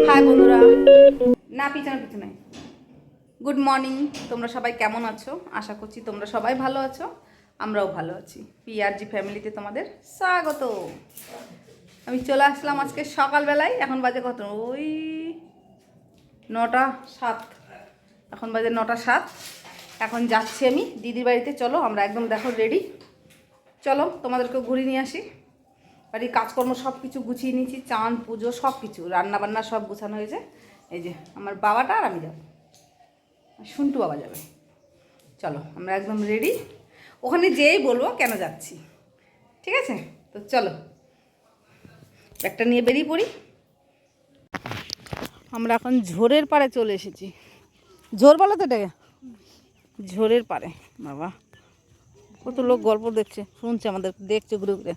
High বন্ধুরা, না পিছনে পিছনে গুড মর্নিং। তোমরা সবাই কেমন আছো? আশা করছি তোমরা সবাই ভালো আছো, আমরাও ভালো আছি। পিআরজি ফ্যামিলিতে তোমাদের স্বাগত। আমি চলে আসলাম আজকে সকালবেলায়। এখন বাজে কত? ওই 9:07। এখন বাজে 9:07। এখন যাচ্ছি আমি দিদির বাড়িতে। চলো আমরা একদম দেখো রেডি। চলো তোমাদেরকে ঘুরিয়ে নিয়ে আসি। বাড়ির কাজকর্ম সব কিছু গুছিয়ে নিয়েছি, চান পুজো সব কিছু, রান্নাবান্না সব গুছানো হয়েছে। এই যে আমার বাবাটা আর আমি যাবো, শুন্টু বাবা যাবে। চলো আমরা একদম রেডি, ওখানে যেয়েই বলবো কেন যাচ্ছি, ঠিক আছে? তো চলো ব্যাগটা নিয়ে বেরিয়ে পড়ি। আমরা এখন ঝোরের পাড়ে চলে এসেছি। ঝোর বলো তো এটাকে, ঝোরের পাড়ে। বাবা কত লোক গল্প দেখছে, শুনছে, আমাদের দেখছে ঘুরে ঘুরে।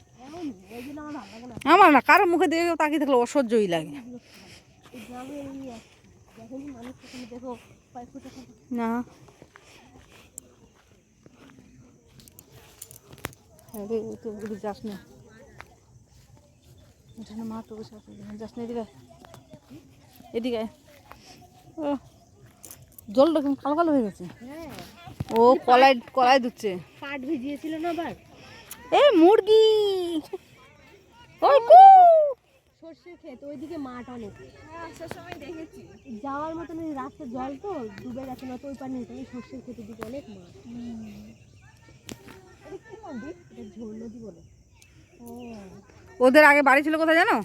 আমার না, কারোর মুখে দেখে তাকিয়ে থাকলে অসহ্যই লাগে না। যাস না, মা তো যাস না, এদিকে এদিকে। ও জল দেখুন কালো কালো হয়ে গেছে। ও কলাই কলাই দিচ্ছে, পাট ভিজিয়েছিল না আবার। এই মুরগি ওই সর্ষের ক্ষেত ওইদিকে মাঠ অনেক। আসার সময় দেখেছি যাওয়ার মতন রাস্তা, জল তো ডুবে গেছে না তো ওই পার নিতে। সর্ষের ক্ষেতের দিকে অনেক মাঠ। এটা কি নদী? এটা ঝোর নদী বলে। ও ওদের আগে বাড়ি ছিল কোথায় জানো?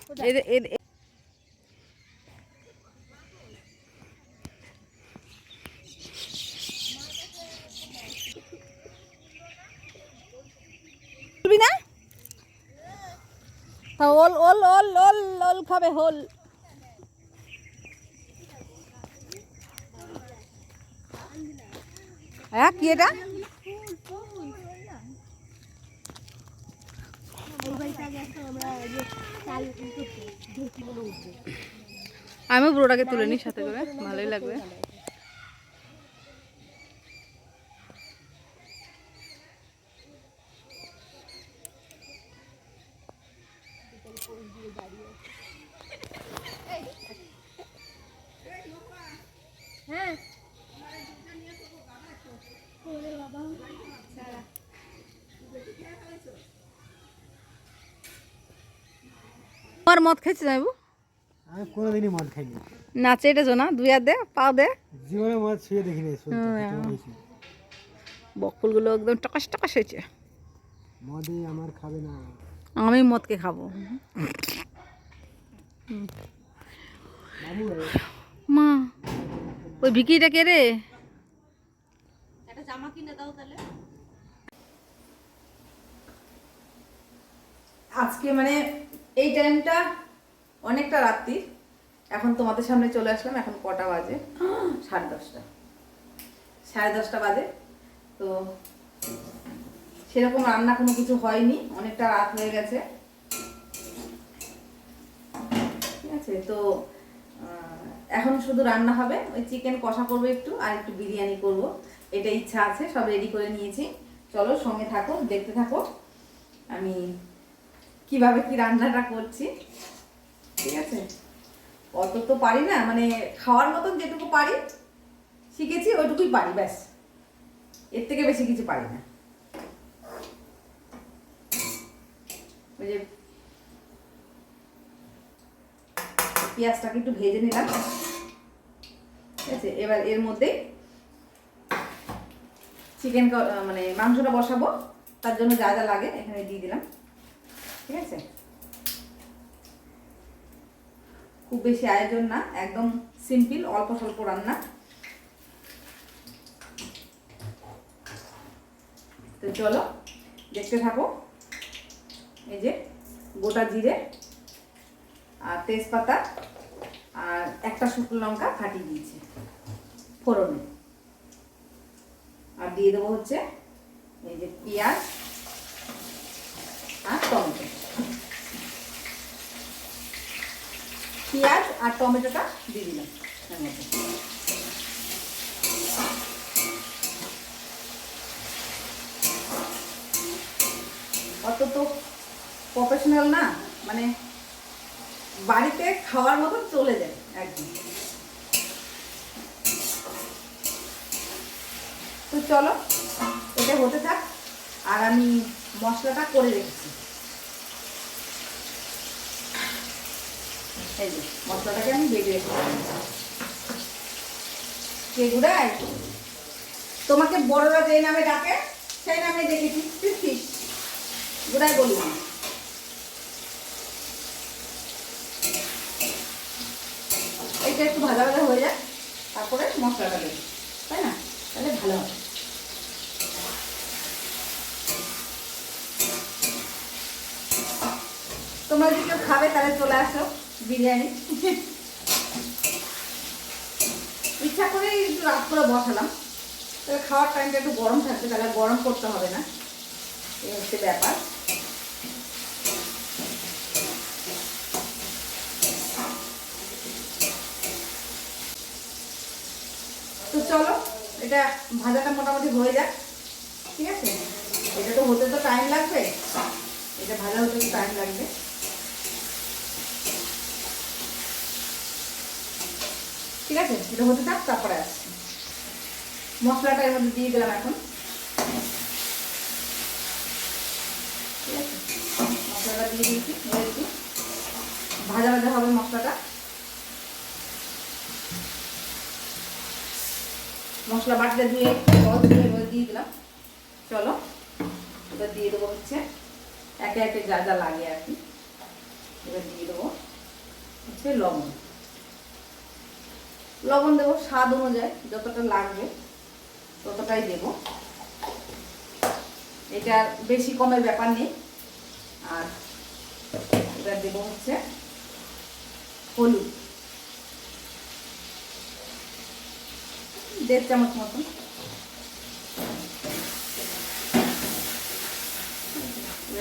না ওল ওল ওল ওল ওল খাবে হোল। হ্যাঁ কি এটা? আমি বুড়োটাকে তুলে নিই সাথে করে, ভালোই লাগবে। হ্যাঁ তোমার মদ খেয়েছি যাইবু? আমি কোনোদিনই মদ খাইনি। নাচে এটা জোনা দুই হাত দে, পাও দে। জীবনে মদ ছুঁয়ে দেখিনি। বকফুলগুলো একদম টকাশ টকাশ হয়েছে। মদই আমার খাবে না। আমি মদকে খাবো। মা ওই ভিকিটা কে রে? একটা জামা কিনে দাও তাহলে। আজকে মানে এই টাইমটা অনেকটা রাত্রি। এখন তোমাদের সামনে চলে আসলাম। এখন কটা বাজে? 10:30। 10:30 বাজে। তো সেরকম রান্না কোনো কিছু হয়নি, অনেকটা রাত হয়ে গেছে, ঠিক আছে? তো এখন শুধু রান্না হবে, ওই চিকেন কষা করবো একটু, আর একটু বিরিয়ানি করব, এটা ইচ্ছা আছে। সব রেডি করে নিয়েছি। চলো সঙ্গে থাকো, দেখতে থাকো আমি কিভাবে কি রান্নাটা করছি, ঠিক আছে? অত তো পারি না, মানে খাওয়ার মতন যেটুকু পারি শিখেছি ওইটুকুই পারি, ব্যাস, এর থেকে বেশি কিছু পারি না। ওই যে পেঁয়াজটাকে একটু ভেজে নিলাম, ঠিক আছে? এবার এর মধ্যে চিকেন মানে মাংসটা বসাবো, তার জন্য যা যা লাগে এখানে দিয়ে দিলাম, ঠিক আছে? খুব বেশি আয়োজন না, একদম সিম্পল, অল্প স্বল্প রান্না। তো চলো দেখতে থাকো। এই যে গোটা জিরে আর তেজপাতা আর একটা শুকনো লঙ্কা ফাটিয়ে দিয়েছি ফোড়নে, আর দিয়ে দেবো হচ্ছে এই যে পেঁয়াজ আর টমেটো। পেঁয়াজ আর টমেটোটা দিয়ে দিলাম এর মধ্যে। অত তো প্রফেশনাল না, মানে বাড়িতে খাওয়ার মতো চলে যায় একদম। তো চলো এটা হতে থাক, আর আমি মশলাটা করে রেখেছি। এই যে মশলাটাকে আমি বেটে রেখেছি। কে গুড়াই, তোমাকে বড়রা যে নামে ডাকে সেই নামে ডেকেছি, বুঝছিস? গুড়াই বলি না। এইটা একটু ভাজা ভাজা হয়ে যায়, তারপরে মশলাটা দেবে, তাই না? তাহলে ভালো হবে। তোমরা যদি কেউ খাবে তাহলে চলে আসো বিরিয়ানি। ইচ্ছা করে একটু রাত করে বসালাম, তাহলে খাওয়ার টাইমটা একটু গরম থাকবে, তাহলে গরম করতে হবে না, এই হচ্ছে ব্যাপার। তো চলো এটা ভাজাটা মোটামুটি হয়ে যাক, ঠিক আছে? এটা তো হতে তো টাইম লাগবে, এটা ভাজা হতে তো টাইম লাগবে। ঠিক আছে, এটা হতে থাক, তারপরে আসছি। মশলাটা এর মধ্যে দিয়ে দিলাম এখন, ঠিক আছে? মশলাটা দিয়ে দিয়েছি, ভাজা ভাজা হবে মশলাটা। মশলা বাটিতে ধুয়ে জল দিয়ে দিয়ে দিলাম। চলো এবার দিয়ে দেবো হচ্ছে একে একে যা যা লাগে আর কি। এবার দিয়ে দেবো হচ্ছে লবণ। লবণ দেবো স্বাদ অনুযায়ী, যতটা লাগবে ততটাই দেব। এটার বেশি কমের ব্যাপার নেই। আর এবার দেবো হচ্ছে হলুদ 1.5 চামচ মতন।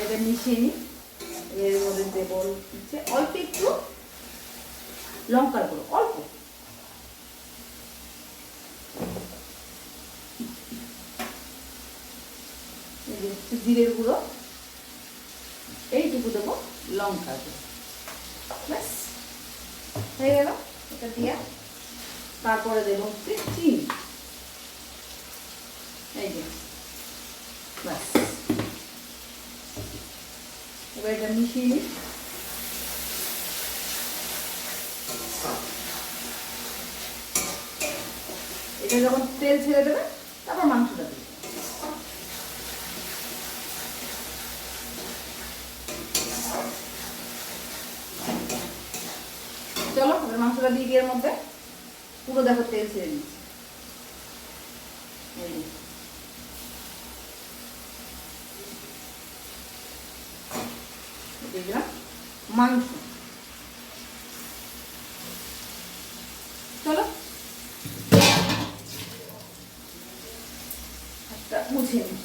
এটা মিশিয়ে নিই। এর মধ্যে দেবো হচ্ছে অল্প একটু লঙ্কার গুঁড়ো, অল্প। জিরের গুঁড়ো এইটুকু দেবো, লঙ্কার গুঁড়ো, ব্যাস হয়ে গেল এটা দিয়ে। তারপরে দেবো হচ্ছে চিনি, এই যে ব্যাস। এবার এটা মিশিয়ে নিই। এটা যখন তেল ছেড়ে দেবে তারপর মাংসটা দেবে। চলো এবার মাংসটা দিয়ে দিয়ে এর মধ্যে পুরো দেখো তেল ছেড়ে দিচ্ছি। দিয়ে দিলাম মাংস। চলো একটা মুছে নিই।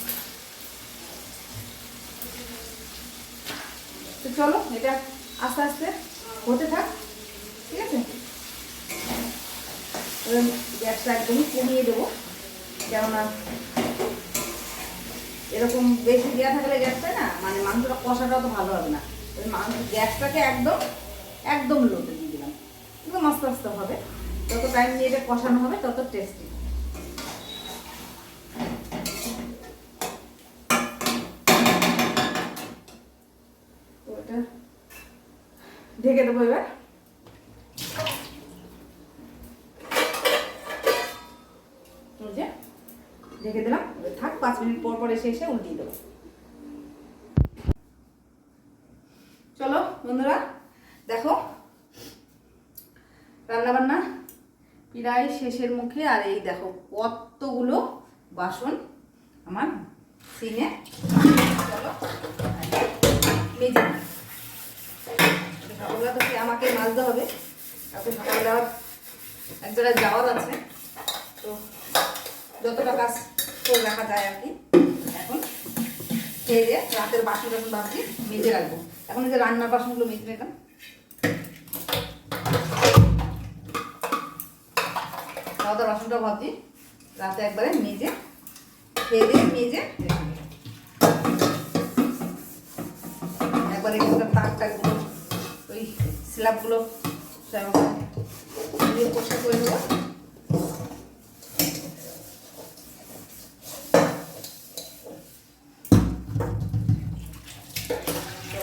তো চলো এটা আস্তে আস্তে হতে থাক, ঠিক আছে? গ্যাসটা একদমই কমিয়ে দেবো, কেননা এরকম বেশি দেওয়া থাকলে গ্যাসটা না মানে মাংসটা কষাটাও তো ভালো হবে না। গ্যাসটাকে একদম একদম লোতে দিয়ে দিলাম, একদম আস্তে আস্তে হবে। যত টাইম নিয়ে এটা কষানো হবে তত টেস্টি। তো এটা ঢেকে দেবো এবার। ঢেকে দিলাম, থাক 5 মিনিট পর পর এসে এসে উল্টিয়ে দেবো। চলো বন্ধুরা দেখো রান্নাবান্না প্রায় শেষের মুখে। আর এই দেখো কতগুলো বাসন আমার সিনে। চলো মেজে সকালবেলা তো আমাকে মাজতে হবে, কাউকে সকালবেলা এক জায়গায় যাওয়ার আছে, তো যতটা কাজ করে রাখা যায় আর কি। এখন খেয়ে দিয়ে রাতের বাসন টাসন ভাবছি মেজে রাখবো। এখন এই যে রান্নার বাসনগুলো মেজে নিলাম, খাওয়া দাওয়ার বাসনটা ভাবছি রাতে একবারে মেজে খেয়ে দিয়ে মেজে একবারে তাক টাকগুলো ওই স্ল্যাবগুলো দিয়ে পরিষ্কার করে নেবো।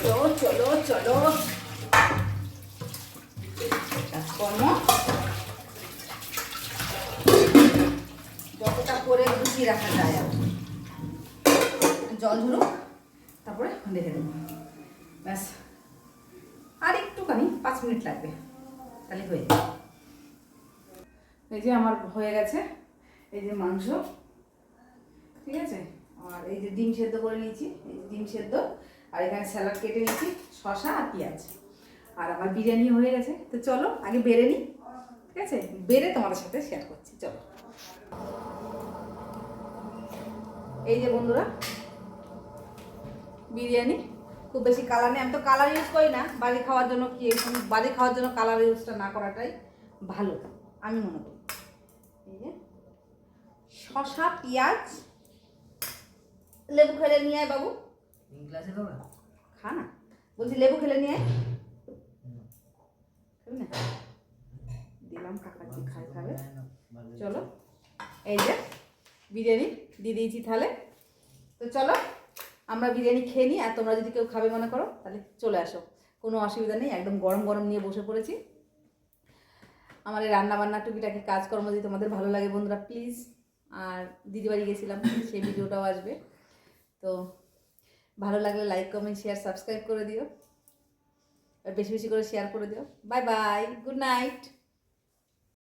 চলো চলো চলো, কাজকর্ম যতটা করে গুছিয়ে রাখা যায় আর জল ঝরুক, তারপরে দেখে দেবো। ব্যাস আর একটুখানি 5 মিনিট লাগবে, তাহলে হয়ে যাবে। এই যে আমার হয়ে গেছে, এই যে মাংস, ঠিক আছে, আর এই যে ডিম সেদ্ধ করে নিয়েছি, এই যে ডিম সেদ্ধ, আর এখানে স্যালাড কেটে নিয়েছি, শসা আর পেঁয়াজ, আর আমার বিরিয়ানি হয়ে গেছে। তো চলো আগে বেড়ে নিই, ঠিক আছে, বেড়ে তোমাদের সাথে শেয়ার করছি। চলো, এই যে বন্ধুরা বিরিয়ানি, খুব বেশি কালার নেই, আমি তো কালার ইউজ করি না বাড়ি খাওয়ার জন্য, কি বাড়ি খাওয়ার জন্য কালার ইউজটা না করাটাই ভালো আমি মনে করি। এই যে শসা পেঁয়াজ, লেবু খেলে নিয়ে আয় বাবু, খা না বলছি, লেবু খেলে নিয়ে আয়, খাবি না? দিলাম, কাকাজি খাবে। চলো, এই যে বিরিয়ানি দিয়ে দিয়েছি থালে। তো চলো আমরা বিরিয়ানি খেয়ে নিই, আর তোমরা যদি কেউ খাবে মনে করো তাহলে চলে আসো, কোনো অসুবিধা নেই, একদম গরম গরম নিয়ে বসে পড়েছি। আমার এই রান্নাবান্না টুকিটাকি কাজকর্ম যদি তোমাদের ভালো লাগে বন্ধুরা প্লিজ, আর দিদি বাড়ি গেছিলাম সেই ভিডিওটাও আসবে, তো ভালো লাগলে লাইক কমেন্ট শেয়ার সাবস্ক্রাইব করে দিও, আর বেশি বেশি করে শেয়ার করে দিও। Bye bye, good night.